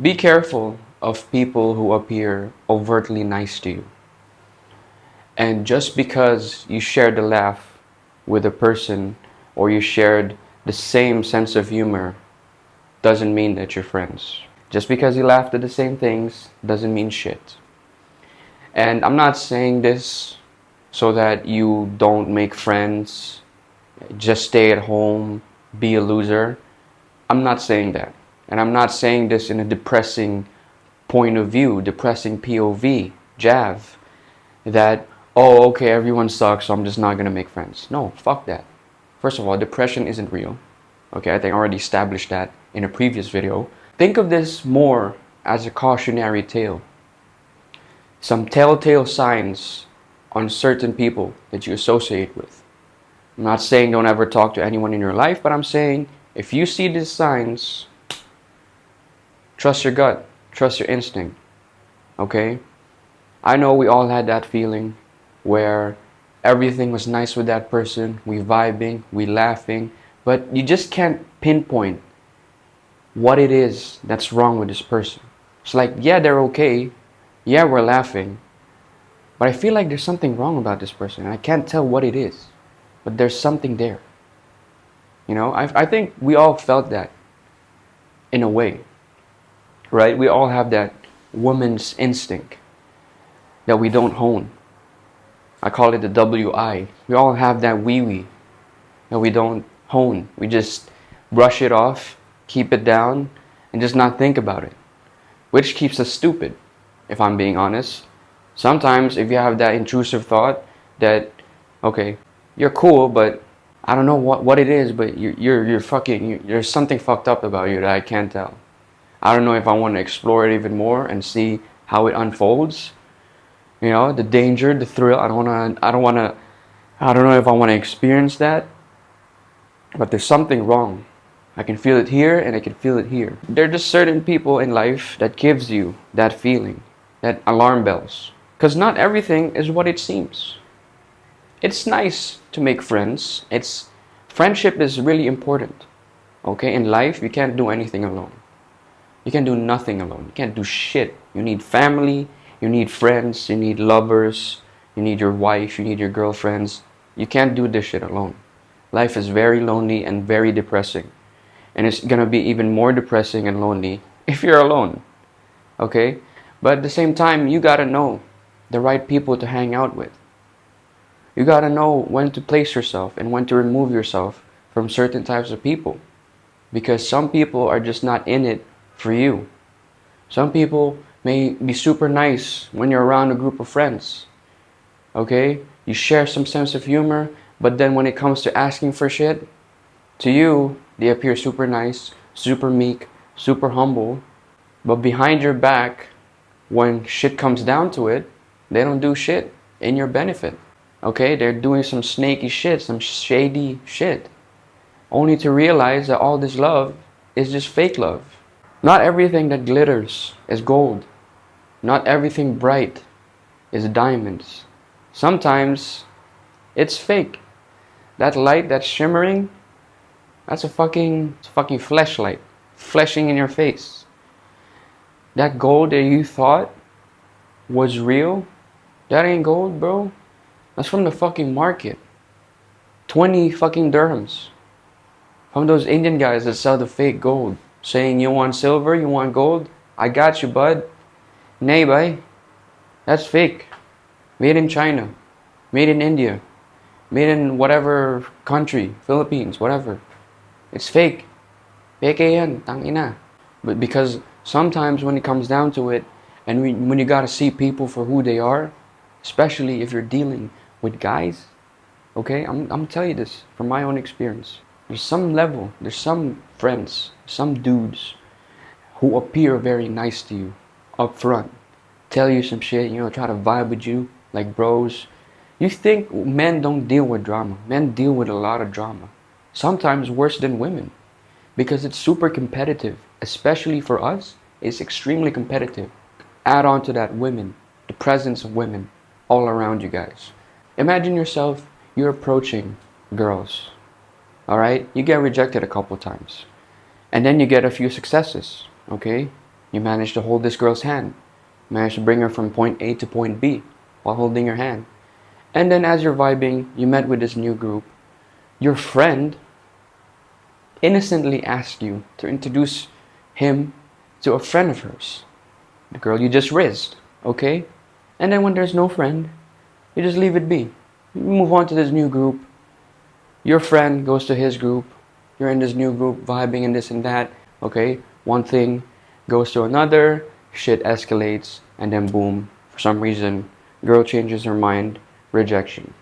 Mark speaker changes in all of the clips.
Speaker 1: Be careful of people who appear overtly nice to you. And just because you shared a laugh with a person or you shared the same sense of humor doesn't mean that you're friends. Just because you laughed at the same things doesn't mean shit. And I'm not saying this so that you don't make friends, just stay at home, be a loser. I'm not saying that. And I'm not saying this in a depressing point of view, depressing POV, Jav, that, oh, okay, everyone sucks, so I'm just not gonna make friends. No, fuck that. First of all, depression isn't real. Okay, I think I already established that in a previous video. Think of this more as a cautionary tale. Some telltale signs on certain people that you associate with. I'm not saying don't ever talk to anyone in your life, but I'm saying if you see these signs, trust your gut, trust your instinct. Okay? I know we all had that feeling where everything was nice with that person, we vibing, we laughing, but you just can't pinpoint what it is that's wrong with this person. It's like, yeah, they're okay, yeah, we're laughing, but I feel like there's something wrong about this person, and I can't tell what it is, but there's something there. You know, I think we all felt that in a way, right? We all have that woman's instinct that we don't hone. I call it the WI. We all have that wee-wee that we don't hone. We just brush it off, keep it down, and just not think about it, which keeps us stupid, if I'm being honest. Sometimes if you have that intrusive thought that, okay, you're cool, but I don't know what it is, but there's something fucked up about you that I can't tell. I don't know if I want to explore it even more and see how it unfolds. You know, the danger, the thrill. I don't know if I want to experience that. But there's something wrong. I can feel it here and I can feel it here. There are just certain people in life that gives you that feeling, that alarm bells. Because not everything is what it seems. It's nice to make friends. Friendship is really important. Okay, in life you can't do anything alone. You can do nothing alone. You can't do shit. You need family, you need friends, you need lovers, you need your wife, you need your girlfriends. You can't do this shit alone. Life is very lonely and very depressing. And it's gonna be even more depressing and lonely if you're alone. Okay? But at the same time, you gotta know the right people to hang out with. You gotta know when to place yourself and when to remove yourself from certain types of people. Because some people are just not in it for you. Some people may be super nice when you're around a group of friends. Okay? You share some sense of humor, but then when it comes to asking for shit, to you, they appear super nice, super meek, super humble. But behind your back, when shit comes down to it, they don't do shit in your benefit. Okay? They're doing some snaky shit, some shady shit. Only to realize that all this love is just fake love. Not everything that glitters is gold. Not everything bright is diamonds. Sometimes it's fake. That light that's shimmering, that's a fucking fleshlight, fleshing in your face. That gold that you thought was real, that ain't gold, bro. That's from the fucking market. 20 fucking dirhams. From those Indian guys that sell the fake gold. Saying, you want silver, you want gold? I got you, bud. Nay, bhai. That's fake. Made in China. Made in India. Made in whatever country. Philippines, whatever. It's fake. Fake yan, tangina. But because sometimes when it comes down to it, and when you gotta see people for who they are, especially if you're dealing with guys, okay? I'm telling you this from my own experience. There's some level, there's some friends, some dudes who appear very nice to you up front, tell you some shit, try to vibe with you like bros. You think men don't deal with drama. Men deal with a lot of drama. Sometimes worse than women. Because it's super competitive. Especially for us, it's extremely competitive. Add on to that women, the presence of women all around you guys. Imagine yourself, you're approaching girls. Alright? You get rejected a couple times. And then you get a few successes. Okay? You managed to hold this girl's hand. Managed to bring her from point A to point B while holding her hand. And then as you're vibing, you met with this new group. Your friend innocently asked you to introduce him to a friend of hers. The girl you just rizzed, okay? And then when there's no friend, you just leave it be. You move on to this new group. Your friend goes to his group. You're in this new group, vibing and this and that, okay? One thing goes to another, shit escalates, and then boom, for some reason, girl changes her mind, rejection.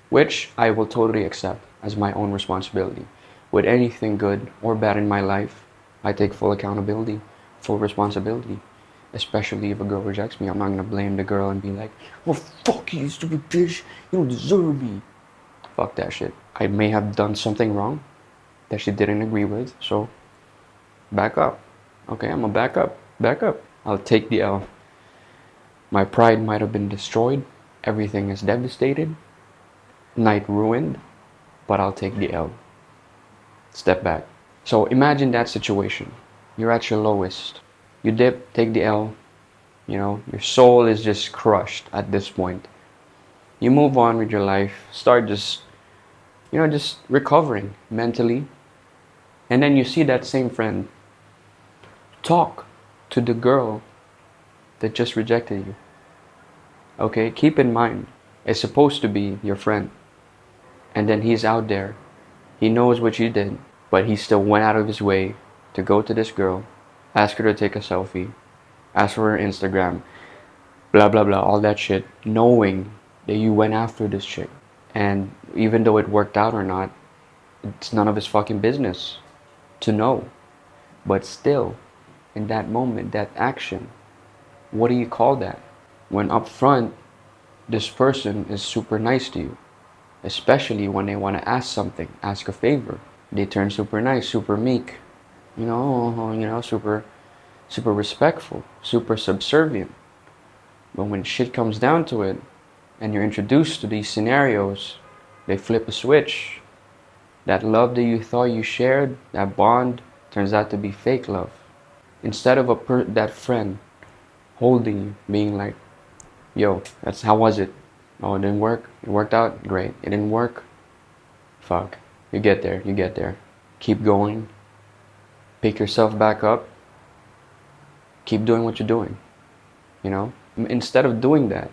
Speaker 1: Which I will totally accept as my own responsibility. With anything good or bad in my life, I take full accountability, full responsibility. Especially if a girl rejects me, I'm not gonna blame the girl and be like, well, fuck you, stupid bitch, you don't deserve me. Fuck that shit. I may have done something wrong that she didn't agree with, so back up. Okay, I'm gonna back up. I'll take the L. My pride might have been destroyed, everything is devastated, night ruined, but I'll take the L. Step back. So imagine that situation. You're at your lowest. You dip, take the L. You know, your soul is just crushed at this point. You move on with your life, start just recovering mentally. And then you see that same friend talk to the girl that just rejected you. Okay, keep in mind, it's supposed to be your friend. And then he's out there. He knows what you did, but he still went out of his way to go to this girl, ask her to take a selfie, ask for her Instagram, blah blah blah, all that shit, knowing that you went after this chick. And even though it worked out or not, it's none of his fucking business to know. But still, in that moment, that action, what do you call that? When up front, this person is super nice to you, especially when they want to ask something, ask a favor. They turn super nice, super meek, super respectful, super subservient. But when shit comes down to it, and you're introduced to these scenarios, they flip a switch. That love that you thought you shared, that bond, turns out to be fake love. Instead of that friend holding you, being like, yo, how was it? Oh, it didn't work? It worked out? Great. It didn't work? Fuck. You get there. Keep going. Pick yourself back up. Keep doing what you're doing. You know? Instead of doing that,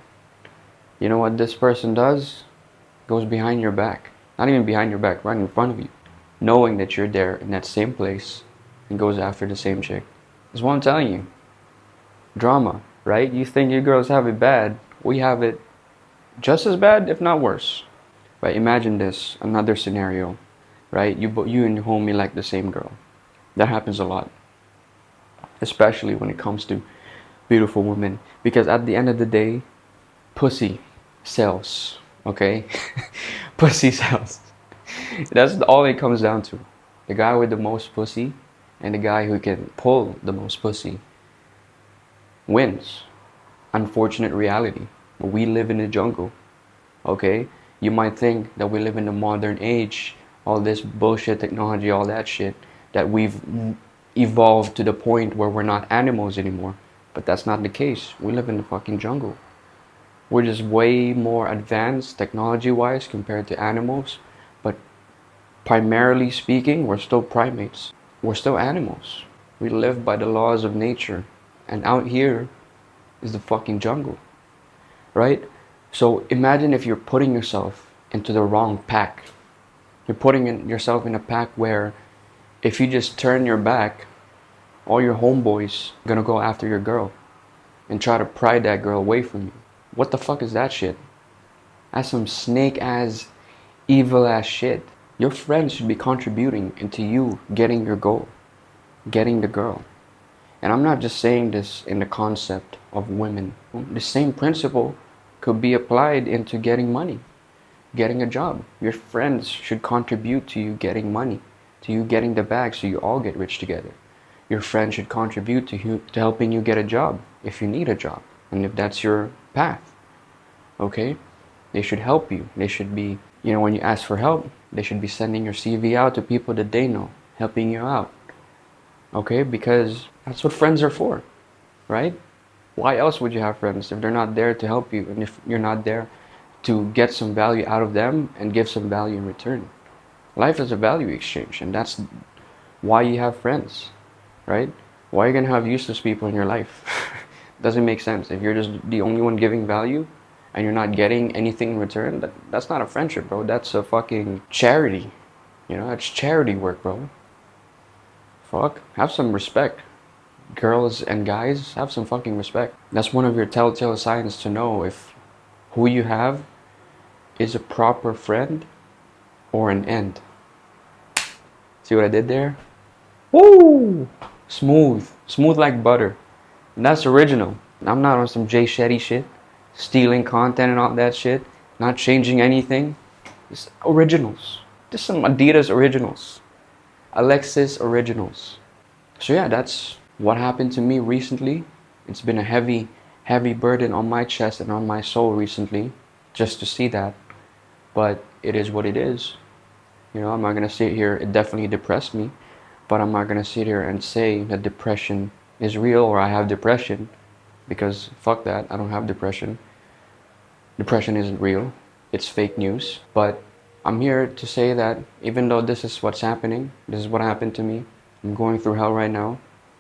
Speaker 1: you know what this person does? Goes behind your back. Not even behind your back, right in front of you. Knowing that you're there in that same place and goes after the same chick. That's what I'm telling you. Drama, right? You think you girls have it bad. We have it just as bad, if not worse. Right? Imagine this, another scenario, right? You and your homie like the same girl. That happens a lot. Especially when it comes to beautiful women. Because at the end of the day, pussy sells, okay? Pussy sells. That's all it comes down to. The guy with the most pussy and the guy who can pull the most pussy wins. Unfortunate reality. We live in the jungle, okay? You might think that we live in the modern age, all this bullshit technology, all that shit, that we've evolved to the point where we're not animals anymore. But that's not the case. We live in the fucking jungle. We're just way more advanced technology-wise compared to animals. But primarily speaking, we're still primates. We're still animals. We live by the laws of nature. And out here is the fucking jungle. Right? So imagine if you're putting yourself into the wrong pack. You're putting yourself in a pack where if you just turn your back, all your homeboys are gonna go after your girl and try to pry that girl away from you. What the fuck is that shit? That's some snake ass, evil ass shit. Your friends should be contributing into you getting your goal, getting the girl. And I'm not just saying this in the concept of women. The same principle could be applied into getting money, getting a job. Your friends should contribute to you getting money, to you getting the bag so you all get rich together. Your friends should contribute to helping you get a job if you need a job and if that's your path. Okay? They should help you. They should be, when you ask for help, they should be sending your CV out to people that they know, helping you out. Okay? Because that's what friends are for. right? Why else would you have friends if they're not there to help you and if you're not there to get some value out of them and give some value in return? Life is a value exchange, and that's why you have friends, right? Why are you gonna have useless people in your life? Doesn't make sense. If you're just the only one giving value and you're not getting anything in return, that's not a friendship, bro. That's a fucking charity. You know, that's charity work, bro. Fuck. Have some respect. Girls and guys, have some fucking respect. That's one of your telltale signs to know if who you have is a proper friend or an end. See what I did there? Woo! Smooth. Smooth like butter. And that's original. I'm not on some Jay Shetty shit. Stealing content and all that shit. Not changing anything. It's originals. Just some Adidas originals. Alexis originals. So yeah, that's what happened to me recently. It's been a heavy, heavy burden on my chest and on my soul recently. Just to see that. But it is what it is. You know, I'm not gonna sit here, it definitely depressed me, but I'm not gonna sit here and say that depression is real or I have depression, because fuck that, I don't have depression. Depression isn't real, it's fake news. But I'm here to say that even though this is what's happening, this is what happened to me, I'm going through hell right now,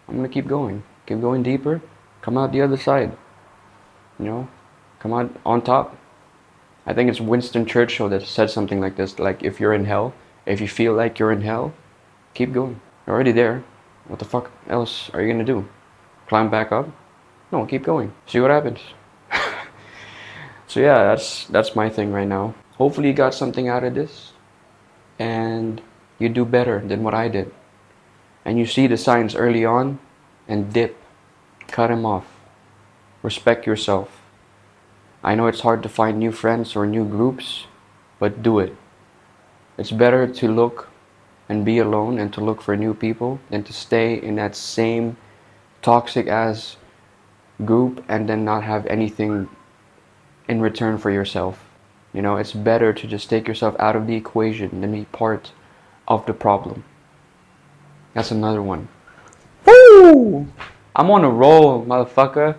Speaker 1: I'm gonna keep going deeper, come out the other side, you know, come out on top. I think it's Winston Churchill that said something like this, like if you're in hell, if you feel like you're in hell, keep going. You're already there. What the fuck else are you gonna do? Climb back up? No, keep going. See what happens. So yeah, that's my thing right now. Hopefully you got something out of this and you do better than what I did. And you see the signs early on and dip. Cut them off. Respect yourself. I know it's hard to find new friends or new groups, but do it. It's better to look and be alone and to look for new people than to stay in that same toxic ass group and then not have anything in return for yourself. You know, it's better to just take yourself out of the equation than be part of the problem. That's another one. Woo! I'm on a roll, motherfucker.